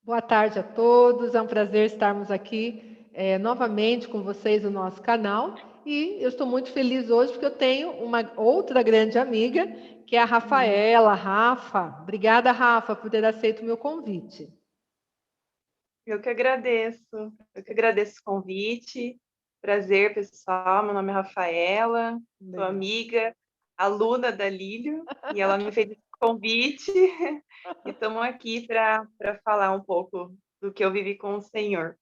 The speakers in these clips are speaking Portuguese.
Boa tarde a todos, é um prazer estarmos aqui novamente com vocês no nosso canal. E eu estou muito feliz hoje porque eu tenho uma outra grande amiga, que é a Rafaela. Rafa, obrigada, Rafa, por ter aceito o meu convite. Eu que agradeço. Eu que agradeço o convite. Prazer, pessoal. Meu nome é Rafaela, sou Legal. amiga, aluna da Lílio, e ela me fez esse convite. E estamos aqui para falar um pouco do que eu vivi com o Senhor.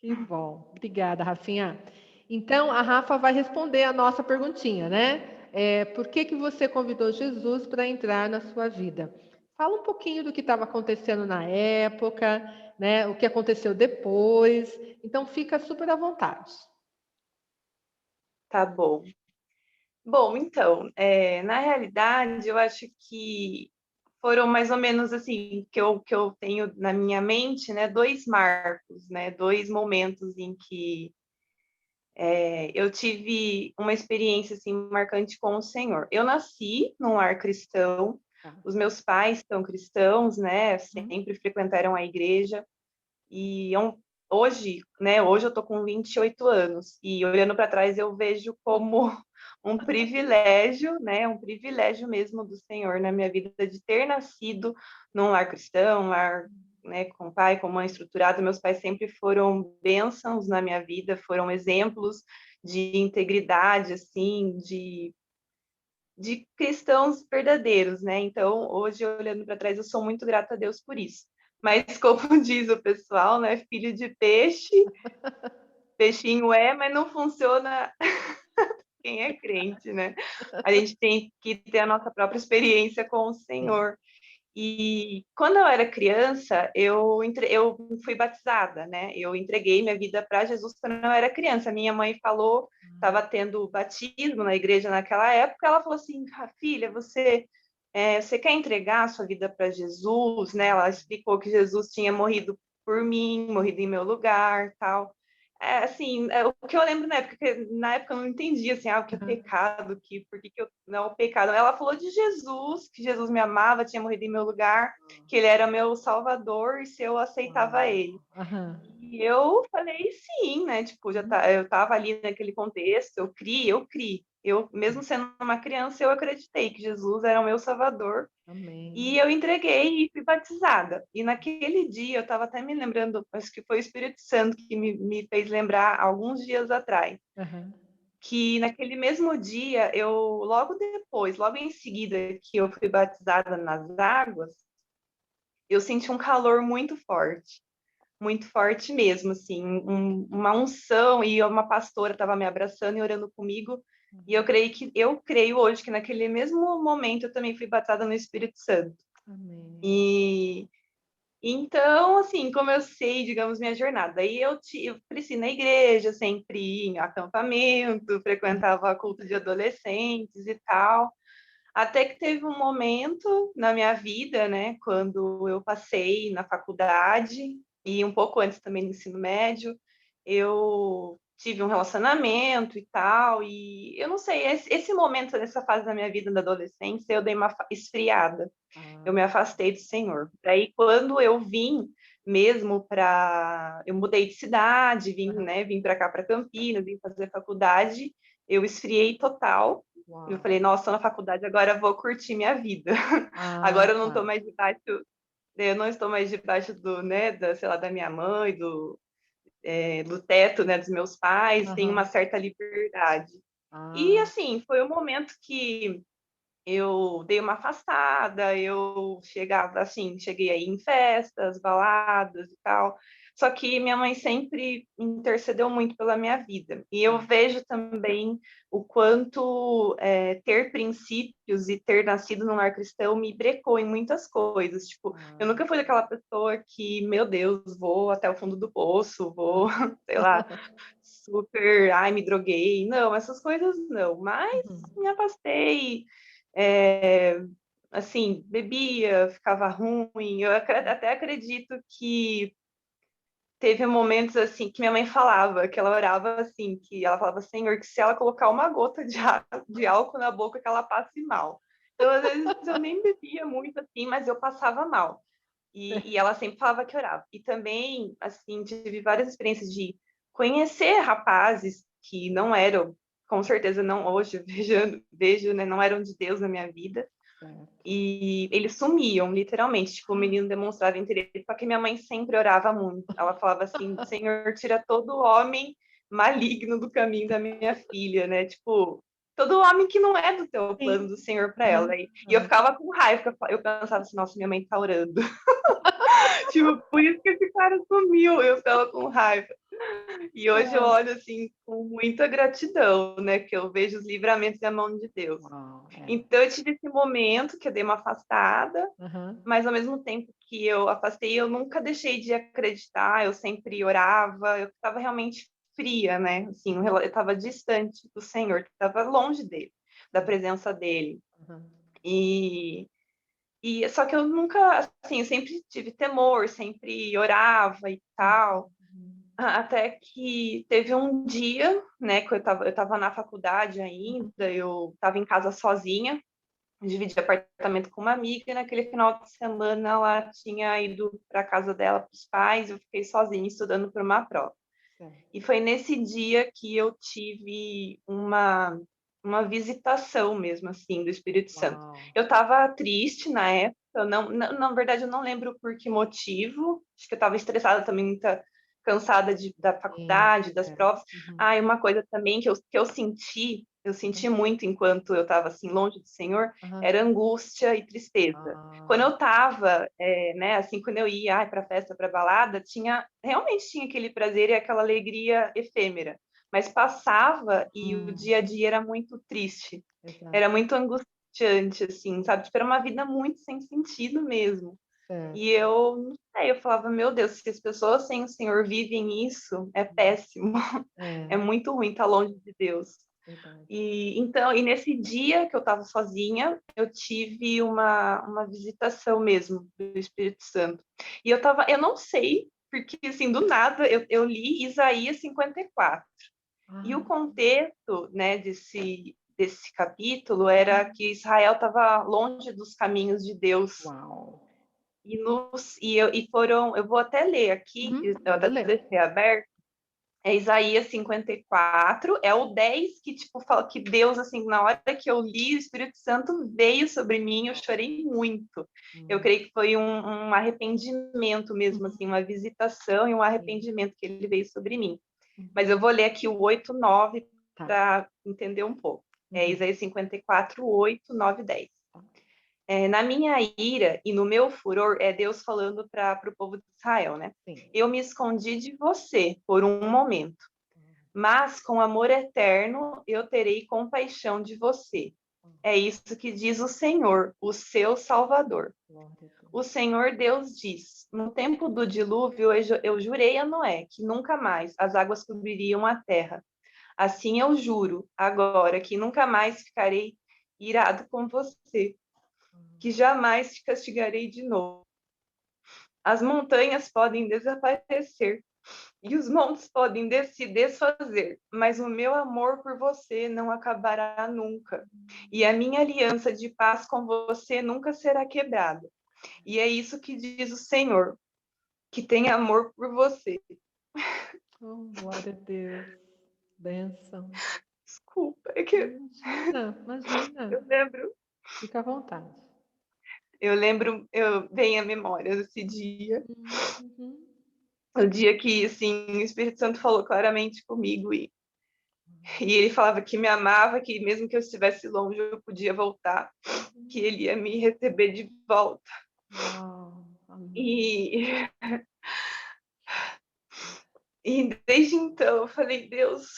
Que bom. Obrigada, Rafinha. Então, a Rafa vai responder a nossa perguntinha, né? Por que que você convidou Jesus para entrar na sua vida? Fala um pouquinho do que estava acontecendo na época, né? O que aconteceu depois. Então, fica super à vontade. Tá bom. Bom, então, na realidade, eu acho que foram mais ou menos assim, que eu tenho na minha mente, né, dois marcos, né, dois momentos em que eu tive uma experiência assim marcante com o Senhor. Eu nasci num lar cristão, Tá. os meus pais são cristãos, né? Hum. Sempre frequentaram a igreja e hoje, né? Hoje eu tô com 28 anos e olhando para trás eu vejo como um privilégio, né? Um privilégio mesmo do Senhor na minha vida de ter nascido num lar cristão, um lar, né, com pai, com mãe estruturado. Meus pais sempre foram bênçãos na minha vida, foram exemplos de integridade, assim, de cristãos verdadeiros, né? Então, hoje, olhando para trás, eu sou muito grata a Deus por isso. Mas, como diz o pessoal, né? Filho de peixe, peixinho é, mas não funciona quem é crente, né? A gente tem que ter a nossa própria experiência com o Sim. Senhor. E quando eu era criança, eu fui batizada, né? Eu entreguei minha vida para Jesus quando eu era criança. Minha mãe falou, estava tendo batismo na igreja naquela época, ela falou assim: ah, filha, você quer entregar a sua vida para Jesus, né? Ela explicou que Jesus tinha morrido por mim, morrido em meu lugar, tal. Assim, o que eu lembro na época, que na época eu não entendia, assim, o que é Aham. pecado, por que que eu, não, é o pecado. Ela falou de Jesus, que Jesus me amava, tinha morrido em meu lugar, que ele era meu salvador e se eu aceitava Uau. ele. Aham. E eu falei sim, né? Tipo, Uhum. eu estava ali naquele contexto, eu criei. Eu, mesmo sendo uma criança, eu acreditei que Jesus era o meu salvador Amém. e eu entreguei e fui batizada. E naquele dia, eu estava até me lembrando, acho que foi o Espírito Santo que me fez lembrar alguns dias atrás, Aham. que naquele mesmo dia, logo depois, logo em seguida que eu fui batizada nas águas, eu senti um calor muito forte mesmo, assim, uma unção, e uma pastora estava me abraçando e orando comigo, e eu creio hoje que naquele mesmo momento eu também fui batizada no Espírito Santo. Amém. E então, assim, como eu sei, digamos, minha jornada, aí eu cresci na igreja, sempre ia em acampamento, frequentava culto de adolescentes e tal, até que teve um momento na minha vida, né, quando eu passei na faculdade e um pouco antes também no ensino médio, eu tive um relacionamento e tal, e eu não sei, esse momento, nessa fase da minha vida da adolescência, eu dei uma esfriada, eu Ah, me afastei do Senhor. Daí, quando eu vim mesmo para. Eu mudei de cidade, aham. vim para cá, para Campinas, vim fazer faculdade, eu esfriei total. Eu Uau. falei, nossa, tô na faculdade, agora eu vou curtir minha vida. Ah, Agora eu não estou tá. mais debaixo, eu não estou mais debaixo do, né, sei lá, da minha mãe, do teto, né, dos meus pais, tenho uma Aham. certa liberdade. E Ah, assim, foi um momento que eu dei uma afastada, eu chegava assim, cheguei aí em festas, baladas e tal. Só que minha mãe sempre intercedeu muito pela minha vida. E eu tá. vejo também o quanto ter princípios e ter nascido num lar cristão me brecou em muitas coisas. Tipo, eu Ah, nunca fui aquela pessoa que, meu Deus, vou até o fundo do poço, vou, aham. sei lá, super, ai, me droguei. Não, essas coisas não. Mas Uhum. me afastei, é, assim, bebia, ficava ruim. Até acredito que teve momentos assim que minha mãe falava, que ela orava assim, que ela falava, Senhor, que se ela colocar uma gota de álcool na boca, que ela passe mal. Então, às vezes, eu nem bebia muito assim, mas eu passava mal. E ela sempre falava que orava. E também, assim, tive várias experiências de conhecer rapazes que não eram, com certeza não hoje, vejo, né, não eram de Deus na minha vida. Certo. E eles sumiam, literalmente. Tipo, o menino demonstrava interesse, só que minha mãe sempre orava muito. Ela falava assim, Senhor, tira todo homem maligno do caminho da minha filha, né? Tipo, todo homem que não é do teu plano Sim. do Senhor para ela. Aham, E eu aham. ficava com raiva, eu pensava assim, nossa, minha mãe tá orando. Tipo, por isso que esse cara sumiu, eu ficava com raiva. E hoje eu Ah, olho assim com muita gratidão, né? Que eu vejo os livramentos da mão de Deus. uau, é. Então eu tive esse momento que eu dei uma afastada, Aham. mas ao mesmo tempo que eu afastei, eu nunca deixei de acreditar, eu sempre orava, eu estava realmente fria, né? Assim, eu estava distante do Senhor, estava longe dele, da presença dele. Aham. E, só que eu nunca, assim, eu sempre tive temor, sempre orava e tal. Uhum. Até que teve um dia, né, que eu tava na faculdade ainda, eu estava em casa sozinha, dividi apartamento com uma amiga, e naquele final de semana ela tinha ido para a casa dela, para os pais, eu fiquei sozinha estudando para uma prova. Certo. E foi nesse dia que eu tive uma visitação mesmo, assim, do Espírito Santo. Uau. Eu estava triste na época, na verdade eu não lembro por que motivo, acho que eu estava estressada também, muita cansada da Sim, faculdade, das é. provas. Uhum. Ah, e uma coisa também eu Uhum. senti muito enquanto eu estava assim longe do Senhor, Aham. era angústia e tristeza. Quando Ah, eu estava, né, assim, quando eu ia para festa, para balada, realmente tinha aquele prazer e aquela alegria efêmera, mas passava e o hum, dia a dia era muito triste, exato. era muito angustiante, assim, sabe? Tipo, era uma vida muito sem sentido mesmo. E Certo. eu, não sei, eu falava, meu Deus, se as pessoas sem o Senhor vivem isso, é péssimo, é É, muito ruim estar longe de Deus. verdade. E nesse dia que eu estava sozinha, eu tive uma visitação mesmo do Espírito Santo. E eu não sei, porque assim, do nada eu li Isaías 54. E o Ah, contexto, né, desse capítulo era que Israel estava longe dos caminhos de Deus. uau. Eu vou até ler aqui, Uhum, eu pode até ler. deixei aberto, é Isaías 54, é o 10 que, tipo, fala que Deus, assim, na hora que eu li, o Espírito Santo veio sobre mim, eu chorei muito. Eu Hum, creio que foi um arrependimento mesmo, uhum, assim, uma visitação e um sim. arrependimento que ele veio sobre mim. Mas Uhum, eu vou ler aqui o 8, 9 tá. para entender um pouco. É Uhum, Isaías 54, 8, 9 e 10. tá. Na minha ira e no meu furor, é Deus falando para o povo de Israel, né? Sim. Eu me escondi de você por um momento, mas com amor eterno eu terei compaixão de você. É isso que diz o Senhor, o seu Salvador. Glória a Deus. O Senhor Deus diz: no tempo do dilúvio eu jurei a Noé que nunca mais as águas cobririam a terra. Assim eu juro agora que nunca mais ficarei irado com você, que jamais te castigarei de novo. As montanhas podem desaparecer e os montes podem se desfazer, mas o meu amor por você não acabará nunca. E a minha aliança de paz com você nunca será quebrada. E é isso que diz o Senhor, que tem amor por você. Oh, glória a Deus. Bênção. Desculpa, é que Imagina, imagina. eu lembro, Fica à vontade. eu venho à memória desse dia, Uhum. o dia que, assim, o Espírito Santo falou claramente comigo e ele falava que me amava, que mesmo que eu estivesse longe, eu podia voltar, que ele ia me receber de volta. Uau. Amém. E, e desde então eu falei, Deus,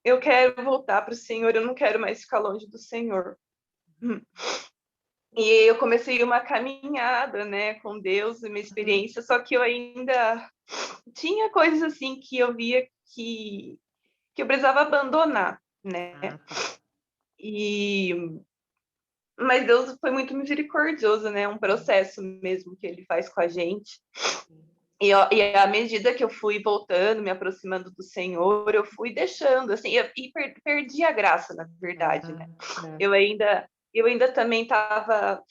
eu quero voltar para o Senhor, eu não quero mais ficar longe do Senhor. E eu comecei uma caminhada, né, com Deus, uma Uhum. experiência, só que eu ainda tinha coisas assim que eu via que eu precisava abandonar, né? Ah, tá. E mas Deus foi muito misericordioso, né? Um processo mesmo que ele faz com a gente. E à medida que eu fui voltando, me aproximando do Senhor, eu fui deixando, assim, perdi a graça, na verdade, né? Ah, certo. Eu ainda, eu ainda também estava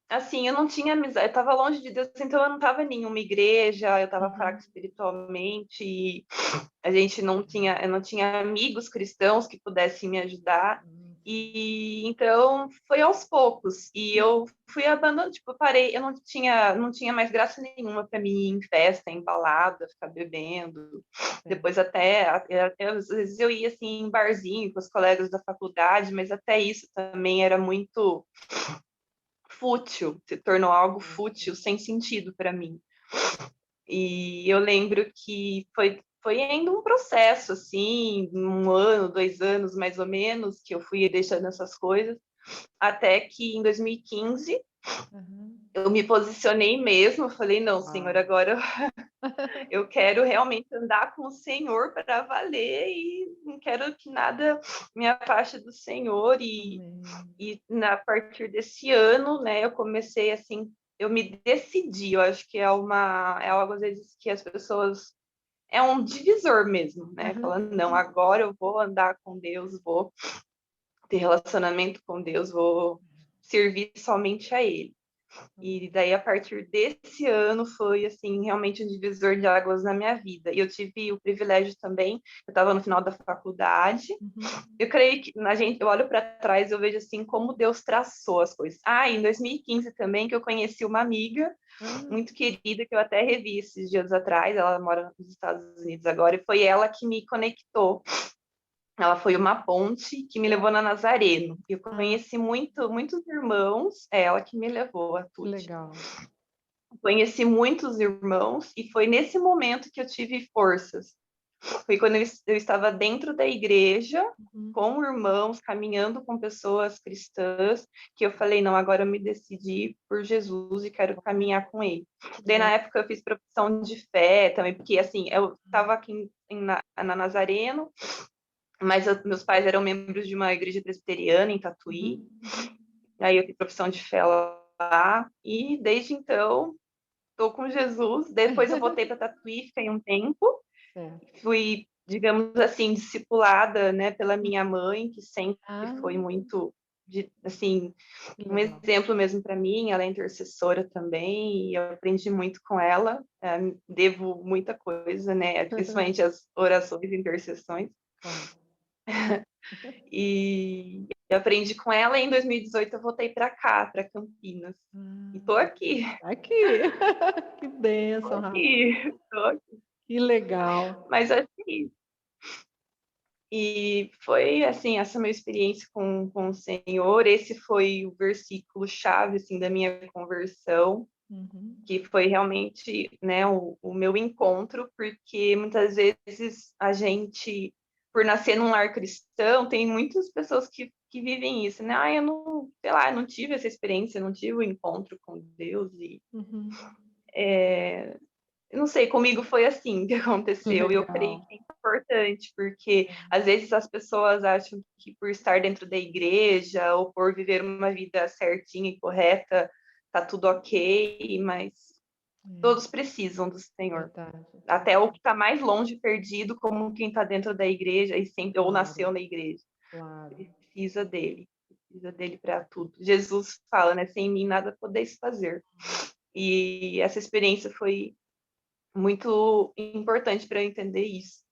assim, eu não tinha amizade, eu estava longe de Deus, então eu não estava em nenhuma igreja, eu estava fraca Uhum. espiritualmente, e a gente não tinha, eu não tinha amigos cristãos que pudessem me ajudar. Sim. E então foi aos poucos. E eu fui abandonando, tipo, eu parei, eu não tinha mais graça nenhuma para mim ir em festa, em balada, ficar bebendo. É. Depois às vezes eu ia assim em barzinho com os colegas da faculdade, mas até isso também era muito fútil, se tornou algo fútil, sem sentido para mim. E eu lembro que foi ainda um processo, assim, 1 ano, 2 anos mais ou menos, que eu fui deixando essas coisas, até que em 2015 Uhum. eu me posicionei mesmo, eu falei, não, Senhor, Uau. agora eu quero realmente andar com o Senhor para valer e não quero que nada me afaste do Senhor. Amém. E a partir desse ano, né, eu comecei assim, eu me decidi, eu acho que é algo às vezes que as pessoas é um divisor mesmo, né? Uhum. Falando, não, agora eu vou andar com Deus, vou ter relacionamento com Deus, vou servir somente a Ele. E Amém. daí, a partir desse ano, foi, assim, realmente um divisor de águas na minha vida. E eu tive o privilégio também, eu estava no final da faculdade, Uhum. eu creio que eu olho para trás, eu vejo, assim, como Deus traçou as coisas. Ah, em 2015 também, que eu conheci uma amiga Ah, muito querida, que eu até revi esses dias atrás, ela mora nos Estados Unidos agora, e foi ela que me conectou. Ela foi uma ponte que me levou na Nazareno. Eu ah, conheci muitos irmãos, é ela que me levou a que tudo. legal. Conheci muitos irmãos e foi nesse momento que eu tive forças. Foi quando eu estava dentro da igreja, Uhum. com irmãos, caminhando com pessoas cristãs, que eu falei, não, agora eu me decidi por Jesus e quero caminhar com ele. Que Daí, na bem. época, eu fiz profissão de fé também, porque, assim, eu estava aqui na Nazareno, mas meus pais eram membros de uma igreja presbiteriana em Tatuí, Uhum. Uhum. aí eu fiz profissão de fé lá, e desde então, estou com Jesus. Depois eu voltei para Tatuí, fiquei um tempo, Certo. fui, digamos assim, discipulada, né, pela minha mãe, que sempre Ah, foi muito, assim, que um legal. exemplo mesmo para mim. Ela é intercessora também, e eu aprendi muito com ela. Devo muita coisa, né, principalmente as orações e intercessões. Claro. E eu aprendi com ela, e em 2018 eu voltei para cá, para Campinas. E Ah, tô aqui, aqui. Que tô bênção, Rafa. aqui, tô aqui. Que legal. Mas assim, e foi assim, essa minha experiência com o Senhor. Esse foi o versículo chave assim da minha conversão, Uhum. que foi realmente, né, o meu encontro, porque muitas vezes a gente, por nascer num lar cristão, tem muitas pessoas que vivem isso, né? Ah, eu não, sei lá, eu não tive essa experiência, eu não tive o encontro com Deus. E Uhum. eu não sei, comigo foi assim que aconteceu, e eu creio Legal. que é importante, porque às vezes as pessoas acham que por estar dentro da igreja ou por viver uma vida certinha e correta, tá tudo ok, mas É, todos precisam do Senhor. verdade. Até o que está mais longe, perdido, como quem está dentro da igreja e sempre ou Claro, nasceu na igreja, claro. precisa dele para tudo. Jesus fala, né? Sem mim nada podeis fazer. E essa experiência foi muito importante para eu entender isso.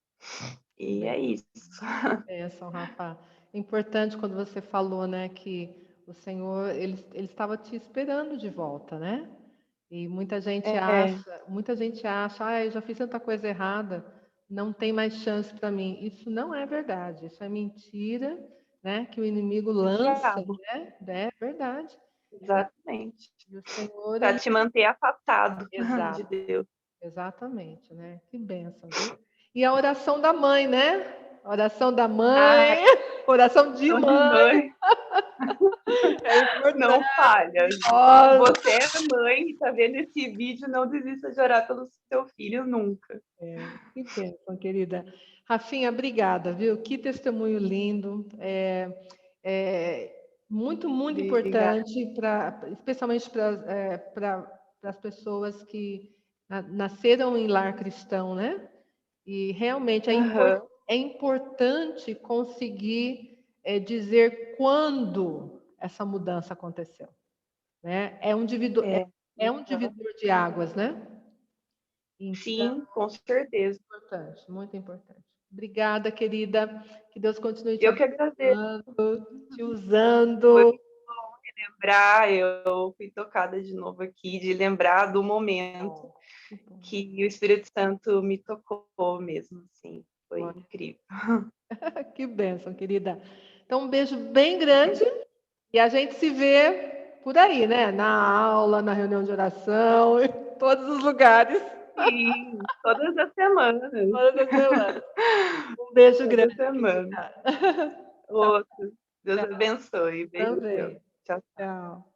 Que E é bem. isso. Que bênção, Rafa. Importante quando você falou, né, que o Senhor, ele estava te esperando de volta, né? E É, muita gente acha, ah, eu já fiz tanta coisa errada, não tem mais chance para mim. Isso não é verdade, isso é mentira, né, que o inimigo do lança, diabo, né? É verdade. exatamente. E o Senhor, Para ele... te manter afastado de Exato, Deus. exatamente, né? Que bênção, viu? E a oração da mãe, né? A oração da Ai, mãe, oração de então de mãe, mãe, é importante. não falha. Se Nossa. você é mãe e está vendo esse vídeo, não desista de orar pelo seu filho nunca. Que bênção, querida. Rafinha, obrigada, viu? Que testemunho lindo. Muito Obrigada. importante, especialmente para as pessoas que nasceram em lar cristão, né? E realmente Aham. é importante conseguir dizer quando essa mudança aconteceu, né? É um divisor, É. é um divisor de águas, né? Então, Sim, com certeza. importante, muito importante. Obrigada, querida. Que Deus continue te Eu que agradeço. abençoando, te Foi usando. lembrar, eu fui tocada de novo aqui, de lembrar do momento Que bom. que o Espírito Santo me tocou mesmo, assim, foi Glória. incrível. Que bênção, querida. Então, um beijo bem grande e a gente se vê por aí, né? Na aula, na reunião de oração, em todos os lugares, Sim, todas as semanas. todas as semanas. Um beijo Toda grande, semana. querida. Tchau, Outro. Deus tchau. abençoe. Beijo. Também. Tchau. Tchau.